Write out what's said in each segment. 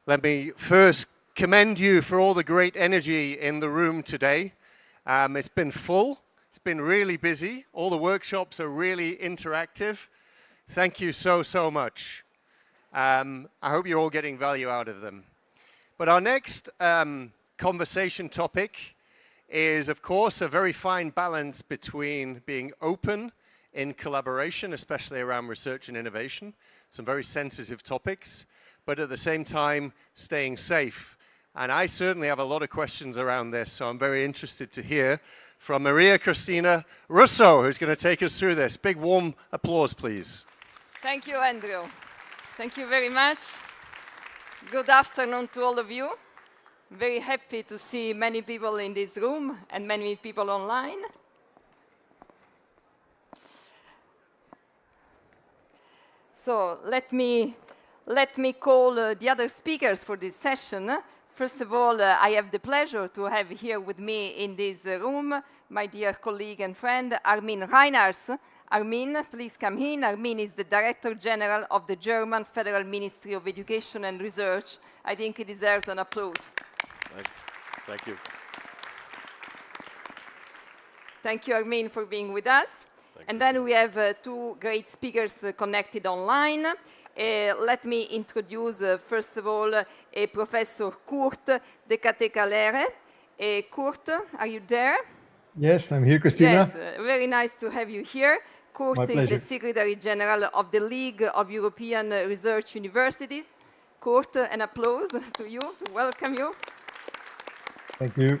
Let me first commend you for all the great energy in the room today. It's been full, it's been really busy. All the workshops are really interactive. Thank you so much. I hope you're all getting value out of them. But our next conversation topic is, of course, a very fine balance between being open in collaboration, especially around research and innovation, some very sensitive topics, but at the same time, staying safe. And I certainly have a lot of questions around this, so I'm very interested to hear from Maria Cristina Russo, who's going to take us through this. Big warm applause, please. Thank you, Andrew. Thank you very much. Good afternoon to all of you. Very happy to see many people in this room and many people online. So let me call the other speakers for this session. First of all, I have the pleasure to have here with me in this room my dear colleague and friend, Armin Reiners. Armin, please come in. Armin is the Director General of the German Federal Ministry of Education and Research. I think he deserves an applause. Thanks. Thank you. Thank you, Armin, for being with us. And then we have two great speakers connected online. Let me introduce, first of all, Professor Kurt de Catecalere. Kurt, are you there? Yes, I'm here, Christina. Yes, very nice to have you here. Kurt My is pleasure. the Secretary General of the League of European Research Universities. Kurt, an applause to you, to welcome you. Thank you.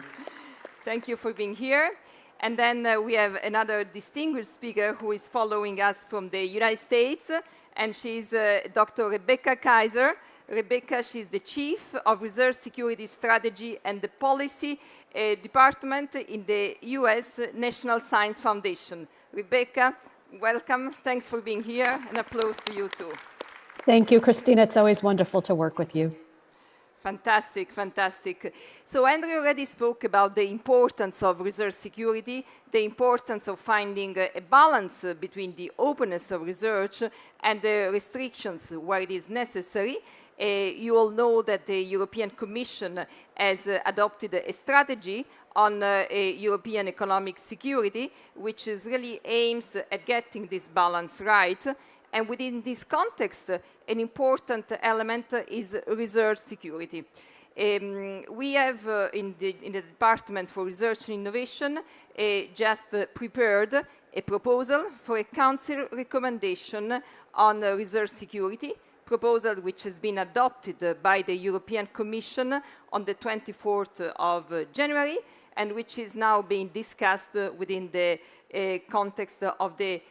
Thank you for being here. And then we have another distinguished speaker who is following us from the United States, and she's Dr. Rebecca Kaiser. Rebecca, she's the Chief of Research Security Strategy and the Policy Department in the U.S. National Science Foundation. Rebecca, welcome. Thanks for being here. An applause to you, too. Thank you, Christina. It's always wonderful to work with you. Fantastic, fantastic. So Andrew already spoke about the importance of research security, the importance of finding a balance between the openness of research and the restrictions where it is necessary. You all know that the European Commission has adopted a strategy on European economic security, which is really aims at getting this balance right. And within this context, an important element is research security. We have in the Department for Research and Innovation just prepared a proposal for a Council recommendation on research security, proposal which has been adopted by the European Commission on the 24th of January, and which is now being discussed within the context of the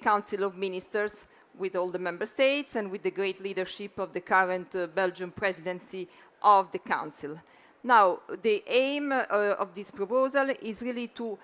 Council of Ministers with all the member states and with the great leadership of the current Belgian presidency of the Council. Now, the aim of this proposal is really to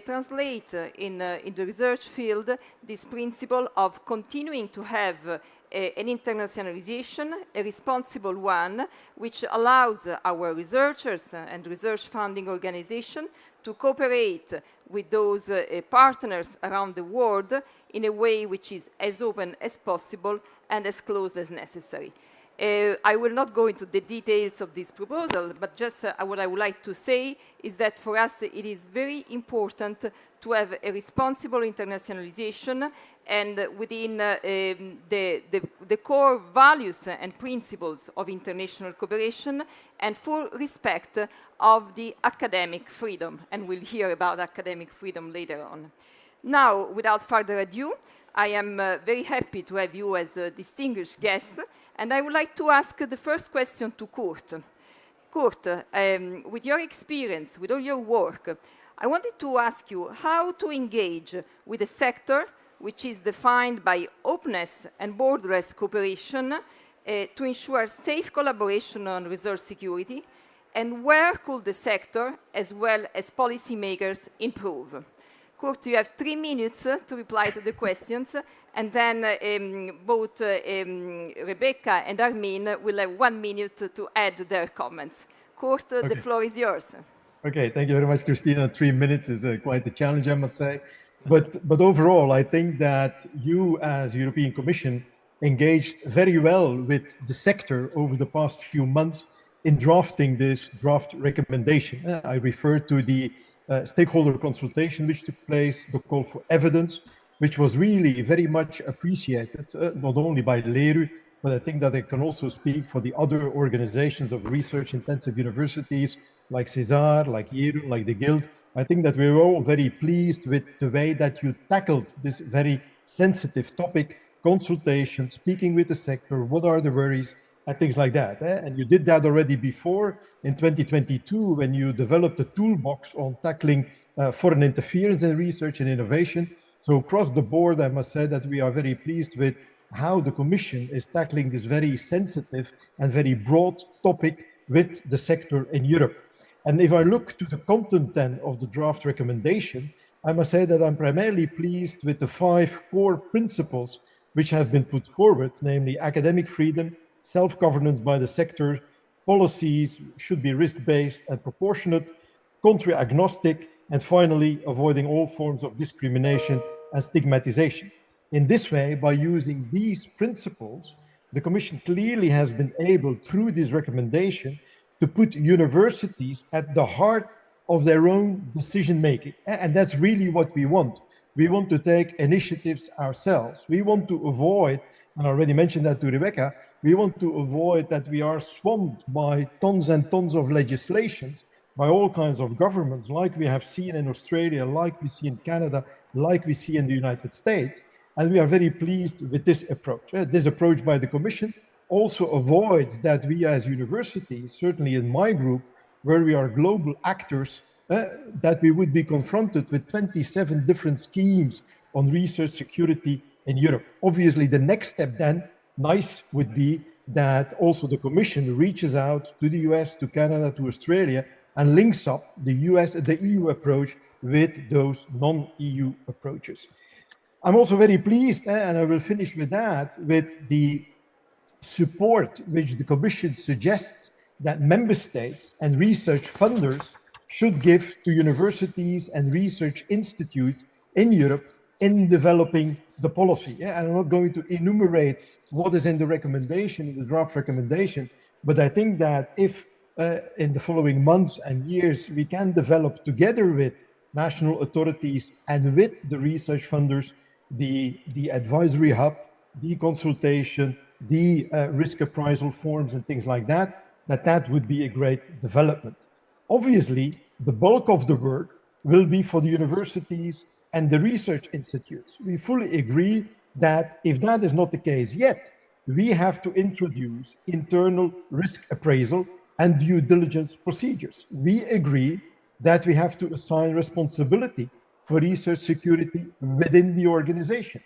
translate in the research field this principle of continuing to have an internationalization, a responsible one, which allows our researchers and research funding organizations to cooperate with those partners around the world in a way which is as open as possible and as close as necessary. I will not go into the details of this proposal, but just what I would like to say is that for us it is very important to have a responsible internationalization and within the core values and principles of international cooperation and full respect of the academic freedom. And we'll hear about academic freedom later on. Now, without further ado, I am very happy to have you as a distinguished guest, and I would like to ask the first question to Kurt. Kurt, with your experience, with all your work, I wanted to ask you how to engage with a sector which is defined by openness and borderless cooperation to ensure safe collaboration on research security, and where could the sector, as well as policymakers, improve? Kurt, you have 3 minutes to reply to the questions, and then both Rebecca and Armin will have 1 minute to add their comments. Kurt, okay. The floor is yours. Okay, thank you very much, Christina. 3 minutes is quite a challenge, I must say. But overall, I think that you, as European Commission, engaged very well with the sector over the past few months in drafting this draft recommendation. I refer to the stakeholder consultation which took place, the call for evidence, which was really very much appreciated, not only by LERU, but I think that I can also speak for the other organizations of research-intensive universities like CESAR, like YERU, like the Guild. I think that we were all very pleased with the way that you tackled this very sensitive topic, consultation, speaking with the sector, what are the worries, and things like that. And you did that already before in 2022 when you developed a toolbox on tackling foreign interference in research and innovation. So across the board, I must say that we are very pleased with how the Commission is tackling this very sensitive and very broad topic with the sector in Europe. And if I look to the content then of the draft recommendation, I must say that I'm primarily pleased with the 5 core principles which have been put forward, namely academic freedom, self-governance by the sector, policies should be risk-based and proportionate, country agnostic, and finally, avoiding all forms of discrimination and stigmatization. In this way, by using these principles, the Commission clearly has been able, through this recommendation, to put universities at the heart of their own decision-making. And that's really what we want. We want to take initiatives ourselves. We want to avoid, and I already mentioned that to Rebecca, we want to avoid that we are swamped by tons and tons of legislations by all kinds of governments, like we have seen in Australia, like we see in Canada, like we see in the United States. And we are very pleased with this approach. This approach by the Commission also avoids that we as universities, certainly in my group, where we are global actors, that we would be confronted with 27 different schemes on research security in Europe. Obviously, the next step then, nice, would be that also the Commission reaches out to the US, to Canada, to Australia, and links up the EU approach with those non-EU approaches. I'm also very pleased, and I will finish with that, with the support which the Commission suggests that member states and research funders should give to universities and research institutes in Europe in developing the policy. And I'm not going to enumerate what is in the recommendation, in the draft recommendation, but I think that if in the following months and years we can develop together with national authorities and with the research funders the advisory hub, the consultation, the risk appraisal forms and things like that, that would be a great development. Obviously, the bulk of the work will be for the universities and the research institutes. We fully agree that if that is not the case yet, we have to introduce internal risk appraisal and due diligence procedures. We agree that we have to assign responsibility for research security within the organization,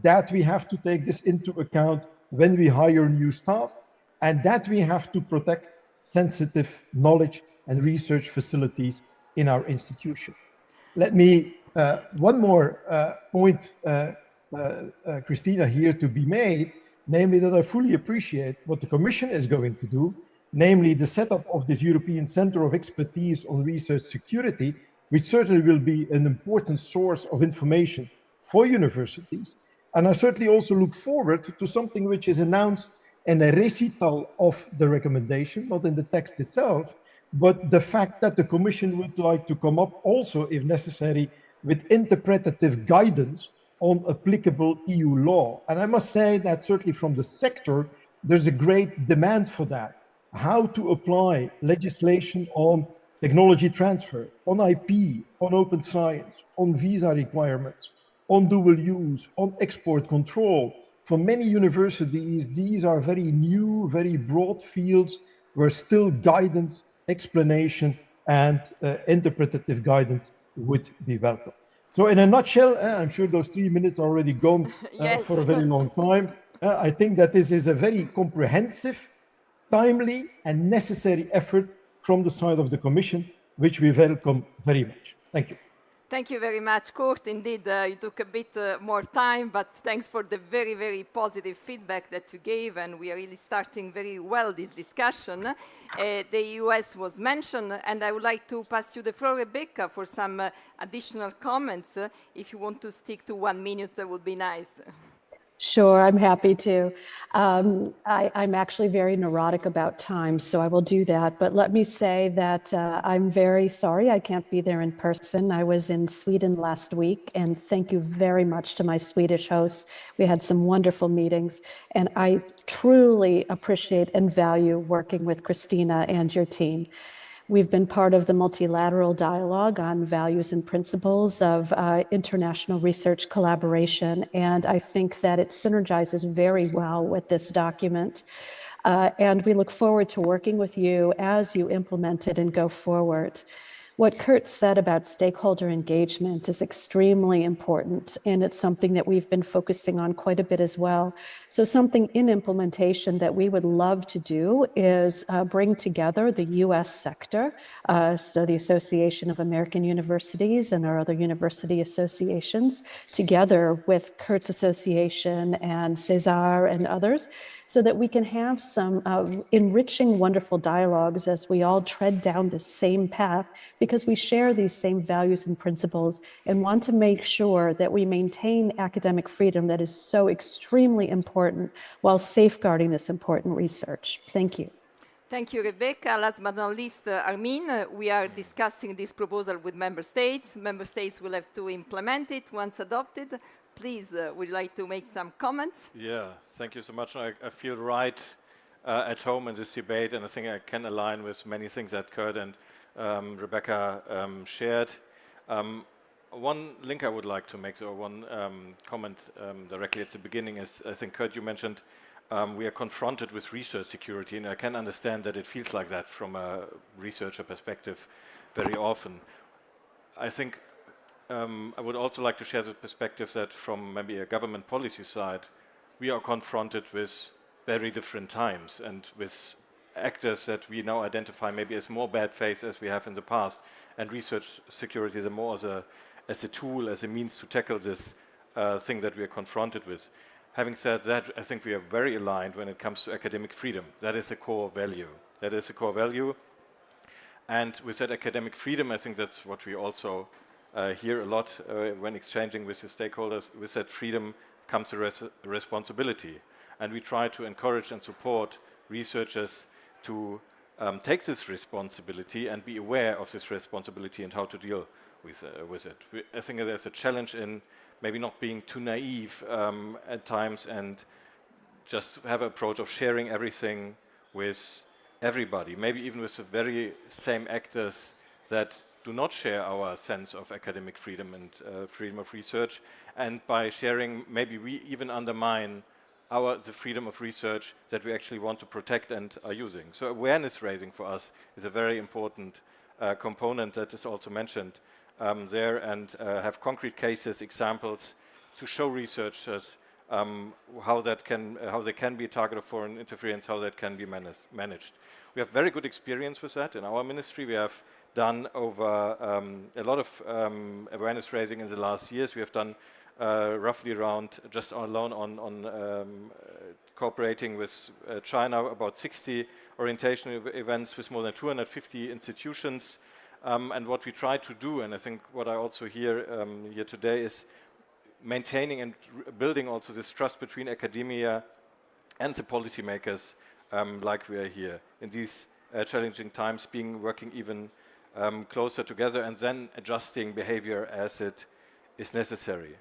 that we have to take this into account when we hire new staff, and that we have to protect sensitive knowledge and research facilities in our institution. Let me, one more point, Christina, here to be made, namely that I fully appreciate what the Commission is going to do, namely the setup of this European Center of Expertise on Research Security, which certainly will be an important source of information for universities. And I certainly also look forward to something which is announced in a recital of the recommendation, not in the text itself, but the fact that the Commission would like to come up also, if necessary, with interpretative guidance on applicable EU law. And I must say that certainly from the sector, there's a great demand for that. How to apply legislation on technology transfer, on IP, on open science, on visa requirements, on dual use, on export control. For many universities, these are very new, very broad fields where still guidance, explanation, and interpretative guidance would be welcome. So in a nutshell, I'm sure those 3 minutes are already gone Yes. for a very long time. I think that this is a very comprehensive, timely, and necessary effort from the side of the Commission, which we welcome very much. Thank you. Thank you very much, Kurt. Indeed, you took a bit more time, but thanks for the very, very positive feedback that you gave, and we are really starting very well this discussion. The US was mentioned, and I would like to pass you the floor, Rebecca, for some additional comments. If you want to stick to 1 minute, that would be nice. Sure, I'm happy to. I'm actually very neurotic about time, so I will do that. But let me say that I'm very sorry I can't be there in person. I was in Sweden last week, and thank you very much to my Swedish hosts. We had some wonderful meetings, and I truly appreciate and value working with Christina and your team. We've been part of the multilateral dialogue on values and principles of international research collaboration, and I think that it synergizes very well with this document. And we look forward to working with you as you implement it and go forward. What Kurt said about stakeholder engagement is extremely important, and it's something that we've been focusing on quite a bit as well. So something in implementation that we would love to do is bring together the US sector, so the Association of American Universities and our other university associations, together with Kurt's association and Cesar and others, so that we can have some enriching, wonderful dialogues as we all tread down the same path, because we share these same values and principles and want to make sure that we maintain academic freedom that is so extremely important while safeguarding this important research. Thank you. Thank you, Rebecca. Last but not least, Armin, we are discussing this proposal with member states. Member states will have to implement it once adopted. Please, would you like to make some comments? Yeah, thank you so much. I feel right at home in this debate, and I think I can align with many things that Kurt and Rebecca shared. One link I would like to make, or one comment directly at the beginning is, I think, Kurt, you mentioned we are confronted with research security, and I can understand that it feels like that from a researcher perspective very often. I think I would also like to share the perspective that from maybe a government policy side, we are confronted with very different times and with actors that we now identify maybe as more bad faith as we have in the past, and research security is more as a tool, as a means to tackle this thing that we are confronted with. Having said that, I think we are very aligned when it comes to academic freedom. That is a core value. That is a core value. And with that academic freedom, I think that's what we also hear a lot when exchanging with the stakeholders. With that freedom comes a responsibility. And we try to encourage and support researchers to take this responsibility and be aware of this responsibility and how to deal with it. I think there's a challenge in maybe not being too naive at times and just have an approach of sharing everything with everybody, maybe even with the very same actors that do not share our sense of academic freedom and freedom of research. And by sharing, maybe we even undermine the freedom of research that we actually want to protect and are using. So awareness raising for us is a very important component that is also mentioned there, and have concrete cases, examples to show researchers how they can be a target of foreign interference, how that can be managed. We have very good experience with that in our ministry. We have done over a lot of awareness raising in the last years. We have done roughly around, just alone on cooperating with China, about 60 orientation events with more than 250 institutions. And what we try to do, and I think what I also hear here today, is maintaining and building also this trust between academia and the policymakers, like we are here in these challenging times, working even closer together and then adjusting behavior as it is necessary.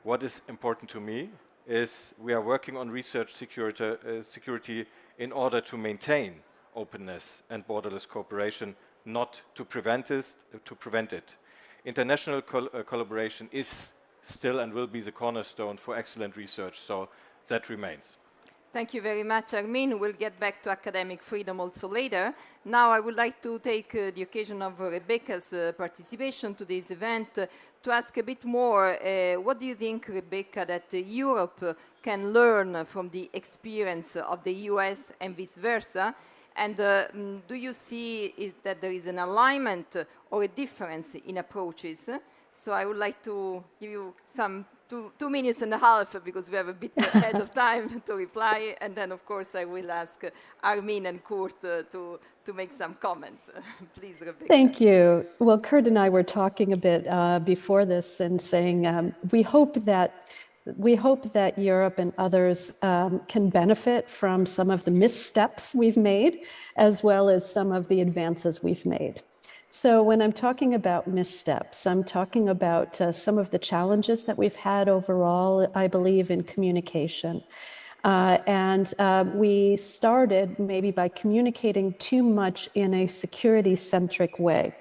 What is important to me is we are working on research security in order to maintain openness and borderless cooperation, not to prevent it. International collaboration is still and will be the cornerstone for excellent research, so that remains. Thank you very much, Armin. We'll get back to academic freedom also later. Now I would like to take the occasion of Rebecca's participation to this event to ask a bit more. What do you think, Rebecca, that Europe can learn from the experience of the US and vice versa? And do you see that there is an alignment or a difference in approaches? So I would like to give you some 2 minutes and a half, because we have a bit ahead of time to reply. And then, of course, I will ask Armin and Kurt to make some comments. Please, Rebecca. Thank you. Well, Kurt and I were talking a bit before this and saying we hope that we hope that Europe and others can benefit from some of the missteps we've made, as well as some of the advances we've made. So when I'm talking about missteps, I'm talking about some of the challenges that we've had overall, I believe, in communication. We started maybe by communicating too much in a security-centric way.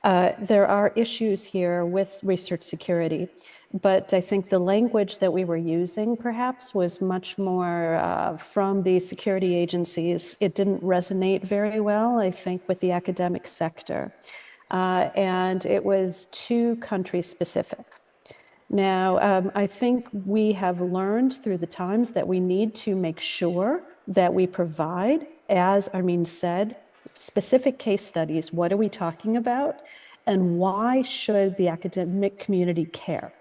There are issues here with research security, but I think the language that we were using perhaps was much more from the security agencies. It didn't resonate very well, I think, with the academic sector. And it was too country specific. Now, I think we have learned through the times that we need to make sure that we provide, as Armin said, specific case studies. What are we talking about? And why should the academic community care?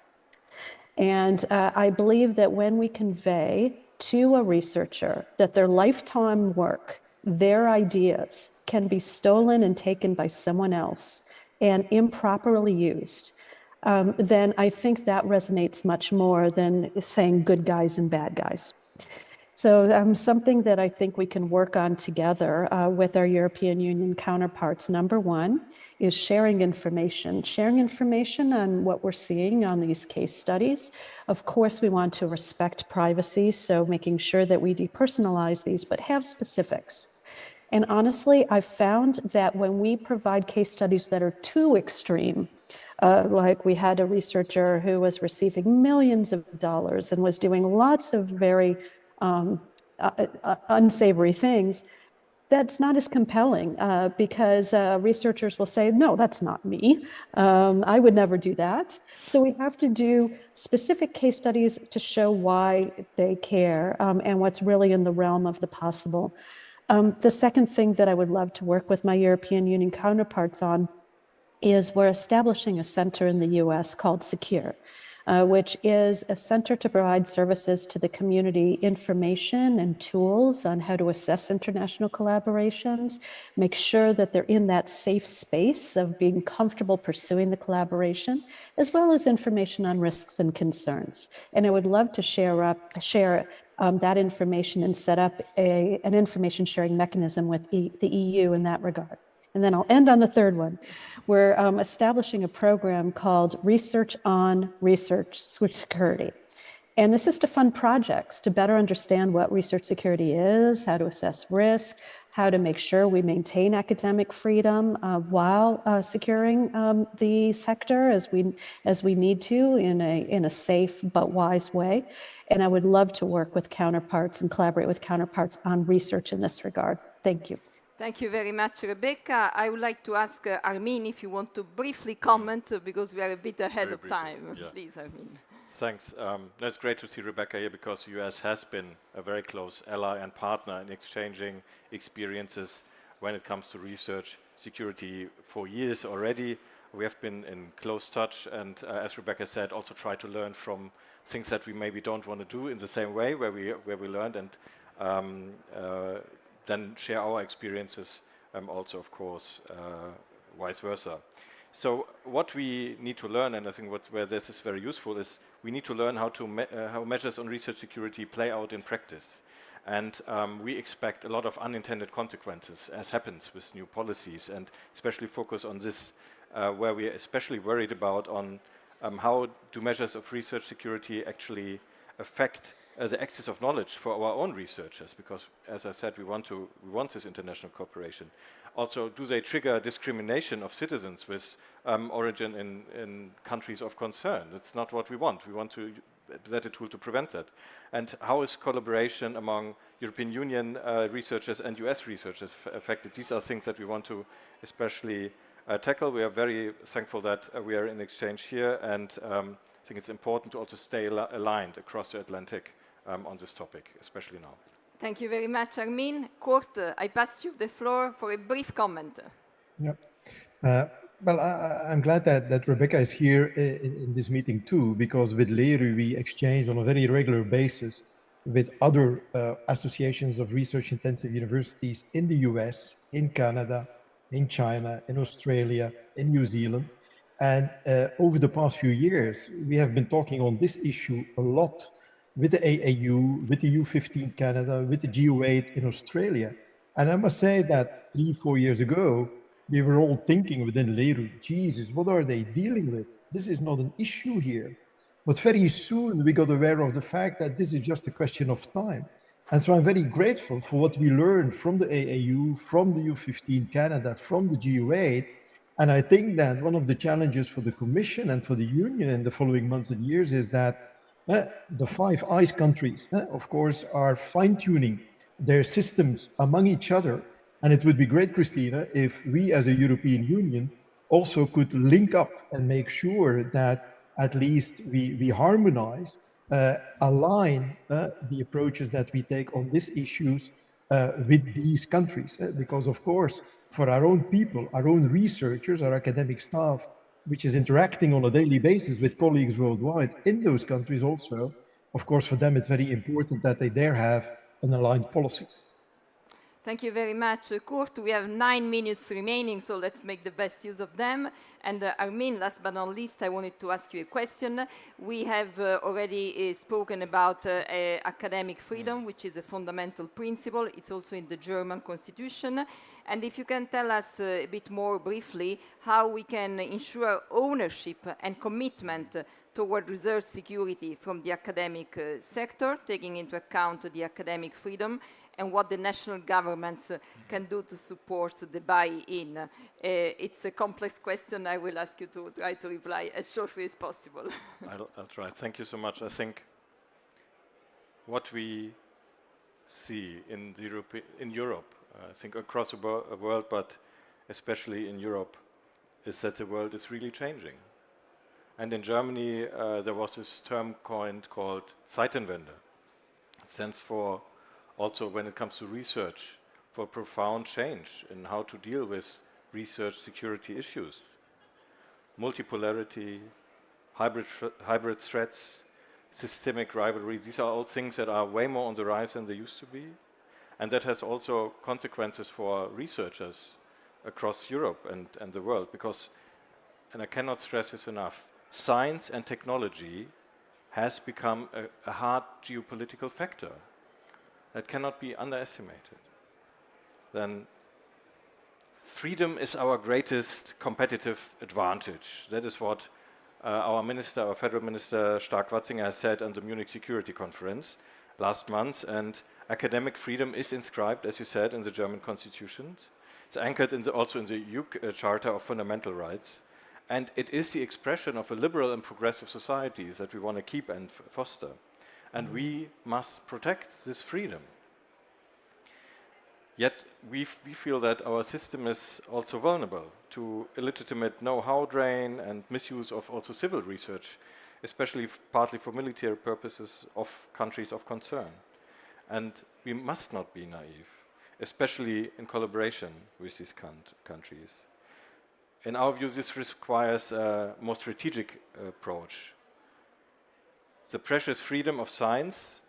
And I believe that when we convey to a researcher that their lifetime work, their ideas can be stolen and taken by someone else and improperly used, then I think that resonates much more than saying good guys and bad guys. So something that I think we can work on together with our European Union counterparts, number one, is sharing information on what we're seeing on these case studies. Of course, we want to respect privacy, so making sure that we depersonalize these, but have specifics. And honestly, I've found that when we provide case studies that are too extreme, like we had a researcher who was receiving millions of dollars and was doing lots of very unsavory things, that's not as compelling because researchers will say, no, that's not me. I would never do that. So we have to do specific case studies to show why they care and what's really in the realm of the possible. The second thing that I would love to work with my European Union counterparts on is we're establishing a center in the US called Secure, which is a center to provide services to the community, information and tools on how to assess international collaborations, make sure that they're in that safe space of being comfortable pursuing the collaboration, as well as information on risks and concerns. And I would love to share that information and set up an information sharing mechanism with the EU in that regard. And then I'll end on the third one. We're establishing a program called Research on Research Security. And this is to fund projects to better understand what research security is, how to assess risk, how to make sure we maintain academic freedom while securing the sector as we need to in a safe but wise way. And I would love to work with counterparts and collaborate with counterparts on research in this regard. Thank you. Thank you very much, Rebecca. I would like to ask Armin if you want to briefly comment because we are a bit ahead of time. Yeah. Please, Armin. Thanks. It's great to see Rebecca here because the US has been a very close ally and partner in exchanging experiences when it comes to research security for years already. We have been in close touch and, as Rebecca said, also try to learn from things that we maybe don't want to do in the same way where we learned and then share our experiences also, of course, vice versa. So what we need to learn, and I think where this is very useful, is we need to learn how measures on research security play out in practice. And we expect a lot of unintended consequences, as happens with new policies, and especially focus on this, where we are especially worried about on how do measures of research security actually affect the access of knowledge for our own researchers, because, as I said, we want this international cooperation. Also, do they trigger discrimination of citizens with origin in countries of concern? That's not what we want. We want to set a tool to prevent that. And how is collaboration among European Union researchers and US researchers affected? These are things that we want to especially tackle. We are very thankful that we are in exchange here, and I think it's important to also stay aligned across the Atlantic on this topic, especially now. Thank you very much, Armin. Kurt, I pass you the floor for a brief comment. Yeah. Well, I'm glad that Rebecca is here in this meeting too, because with LERU we exchange on a very regular basis with other associations of research-intensive universities in the US, in Canada, in China, in Australia, in New Zealand. And over the past few years, we have been talking on this issue a lot with the AAU, with the U15 Canada, with the GO8 in Australia. And I must say that 3-4 years ago, we were all thinking within Leru, Jesus, what are they dealing with? This is not an issue here. But very soon we got aware of the fact that this is just a question of time. And so I'm very grateful for what we learned from the AAU, from the U15 Canada, from the GO8. And I think that one of the challenges for the Commission and for the Union in the following months and years is that the 5 ICE countries, of course, are fine-tuning their systems among each other. And it would be great, Christina, if we as a European Union also could link up and make sure that at least we harmonize, align the approaches that we take on these issues with these countries. Because of course, for our own people, our own researchers, our academic staff, which is interacting on a daily basis with colleagues worldwide in those countries also, of course, for them it's very important that they there have an aligned policy. Thank you very much, Kurt. We have 9 minutes remaining, so let's make the best use of them. And Armin, last but not least, I wanted to ask you a question. We have already spoken about academic freedom, which is a fundamental principle. It's also in the German constitution. And if you can tell us a bit more briefly how we can ensure ownership and commitment toward research security from the academic sector, taking into account the academic freedom, and what the national governments can do to support the buy-in. It's a complex question. I will ask you to try to reply as shortly as possible. I'll try. Thank you so much. I think what we see in Europe, I think across the world, but especially in Europe, is that the world is really changing. And in Germany, there was this term coined called Zeitenwende. It stands for, also when it comes to research, for profound change in how to deal with research security issues. Multipolarity, hybrid threats, systemic rivalry, these are all things that are way more on the rise than they used to be. And that has also consequences for researchers across Europe and the world, because, and I cannot stress this enough, science and technology has become a hard geopolitical factor that cannot be underestimated. Then freedom is our greatest competitive advantage. That is what our Federal Minister Stark-Watzinger has said on the Munich Security Conference last month. And academic freedom is inscribed, as you said, in the German constitution. It's anchored also in the EU Charter of Fundamental Rights. And it is the expression of a liberal and progressive societies that we want to keep and foster. And we must protect this freedom. Yet we feel that our system is also vulnerable to illegitimate know-how drain and misuse of also civil research, especially partly for military purposes of countries of concern. And we must not be naive, especially in collaboration with these countries. In our view, this requires a more strategic approach. The precious freedom of science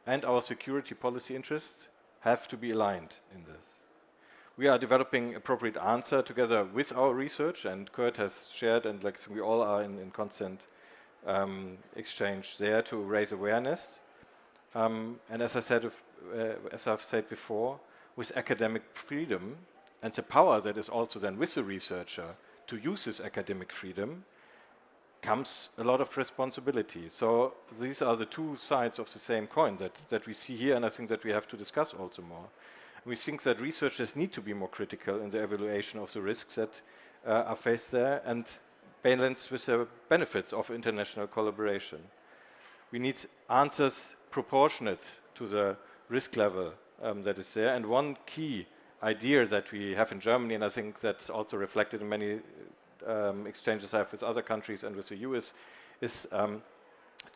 and our security policy interests have to be aligned in this. We are developing appropriate answer together with our research, and Kurt has shared, and like we all are in constant exchange there to raise awareness. And as I've said before, with academic freedom and the power that is also then with the researcher to use this academic freedom, comes a lot of responsibility. So these are the two sides of the same coin that we see here, and I think that we have to discuss also more. We think that researchers need to be more critical in the evaluation of the risks that are faced there and balance with the benefits of international collaboration. We need answers proportionate to the risk level that is there. And one key idea that we have in Germany, and I think that's also reflected in many exchanges I have with other countries and with the US, is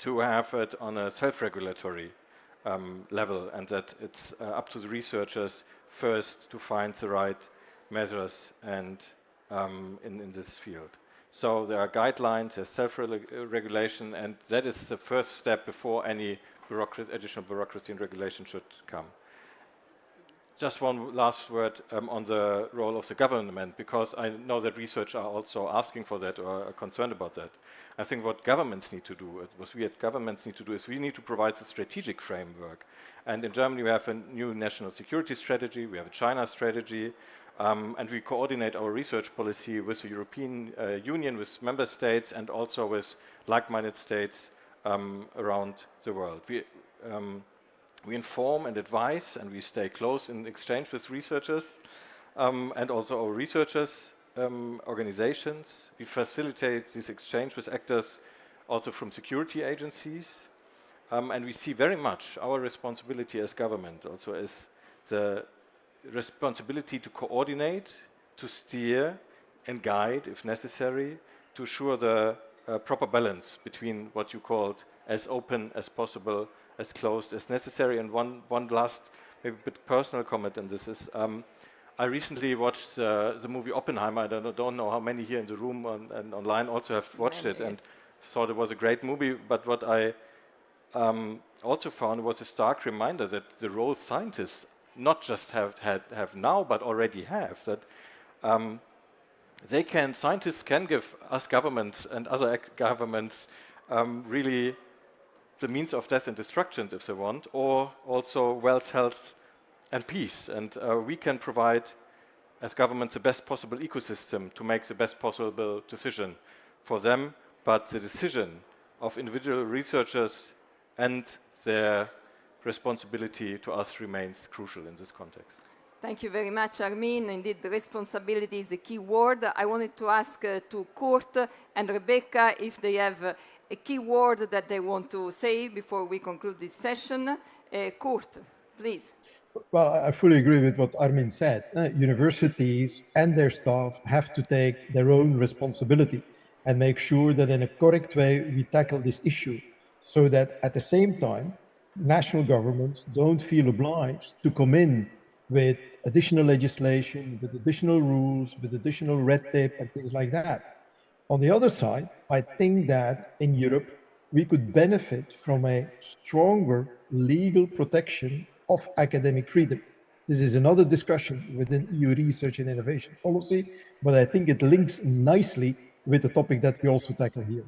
to have it on a self-regulatory level, and that it's up to the researchers first to find the right measures and in this field. So there are guidelines, there's self-regulation, and that is the first step before any additional bureaucracy and regulation should come. just one last word on the role of the government, because I know that researchers are also asking for that or are concerned about that. I think what governments need to do, what we as governments need to do, is we need to provide a strategic framework. And in Germany, we have a new national security strategy, we have a China strategy, and we coordinate our research policy with the European Union, with member states, and also with like-minded states around the world. We inform and advise, and we stay close in exchange with researchers, and also our researchers, organizations. We facilitate this exchange with actors also from security agencies, and we see very much our responsibility as government also as the responsibility to coordinate, to steer and guide if necessary, to assure the proper balance between what you called as open as possible, as closed as necessary. And one last, maybe a bit personal comment, and this is, I recently watched the movie Oppenheimer. I don't know how many here in the room and online also have watched it and thought it was a great movie. But what I also found was a stark reminder that the role scientists not just have now, but already have, that scientists can give us governments and other governments really the means of death and destruction, if they want, or also wealth, health, and peace. And we can provide, as governments, the best possible ecosystem to make the best possible decision for them. But the decision of individual researchers and their responsibility to us remains crucial in this context. Thank you very much, Armin. Indeed, the responsibility is a key word. I wanted to ask to Kurt and Rebecca if they have a key word that they want to say before we conclude this session. Kurt, please. Well, I fully agree with what Armin said. Universities and their staff have to take their own responsibility and make sure that in a correct way we tackle this issue, so that at the same time, national governments don't feel obliged to come in with additional legislation, with additional rules, with additional red tape and things like that. On the other side, I think that in Europe, we could benefit from a stronger legal protection of academic freedom. This is another discussion within EU research and innovation policy, but I think it links nicely with the topic that we also tackle here.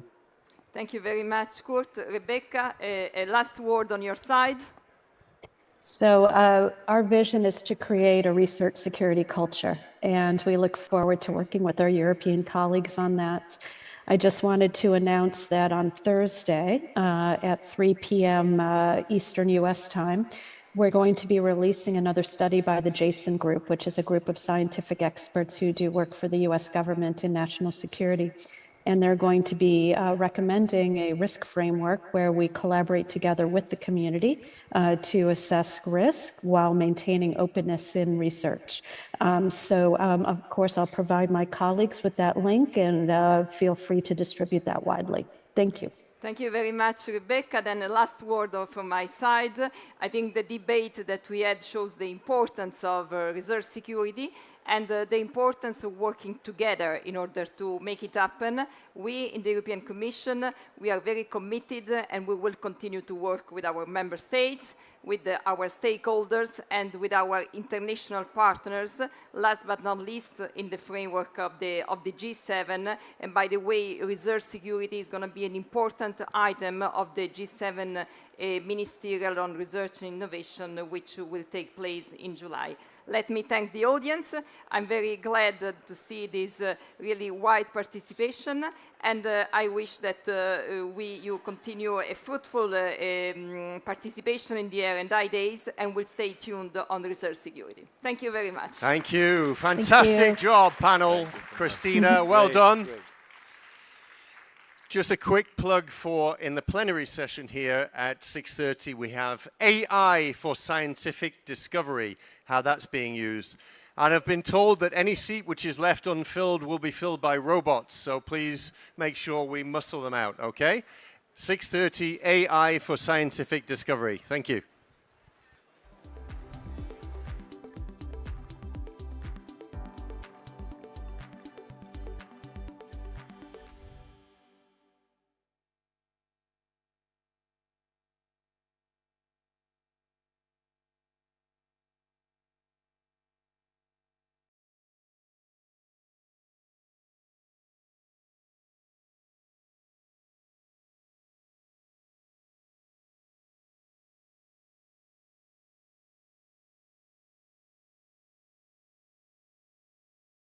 Thank you very much, Kurt. Rebecca, a last word on your side. So our vision is to create a research security culture, and we look forward to working with our European colleagues on that. I just wanted to announce that on Thursday at 3 p.m. Eastern US time, we're going to be releasing another study by the Jason Group, which is a group of scientific experts who do work for the US government in national security. And they're going to be recommending a risk framework where we collaborate together with the community to assess risk while maintaining openness in research. Of course, I'll provide my colleagues with that link, and feel free to distribute that widely. Thank you. Thank you very much, Rebecca. Then a last word from my side. I think the debate that we had shows the importance of research security and the importance of working together in order to make it happen. We in the European Commission, we are very committed, and we will continue to work with our member states, with our stakeholders, and with our international partners, last but not least in the framework of the G7. And by the way, research security is going to be an important item of the G7 Ministerial on Research and Innovation, which will take place in July. Let me thank the audience. I'm very glad to see this really wide participation, and I wish that you continue a fruitful participation in the R&I days, and will stay tuned on research security. Thank you very much. Thank you. Fantastic job, panel. Christina, well done. Great. Just a quick plug for in the plenary session here at 6:30, we have AI for scientific discovery, how that's being used. And I've been told that any seat which is left unfilled will be filled by robots, so please make sure we muscle them out, okay? 6:30, AI for scientific discovery. Thank you.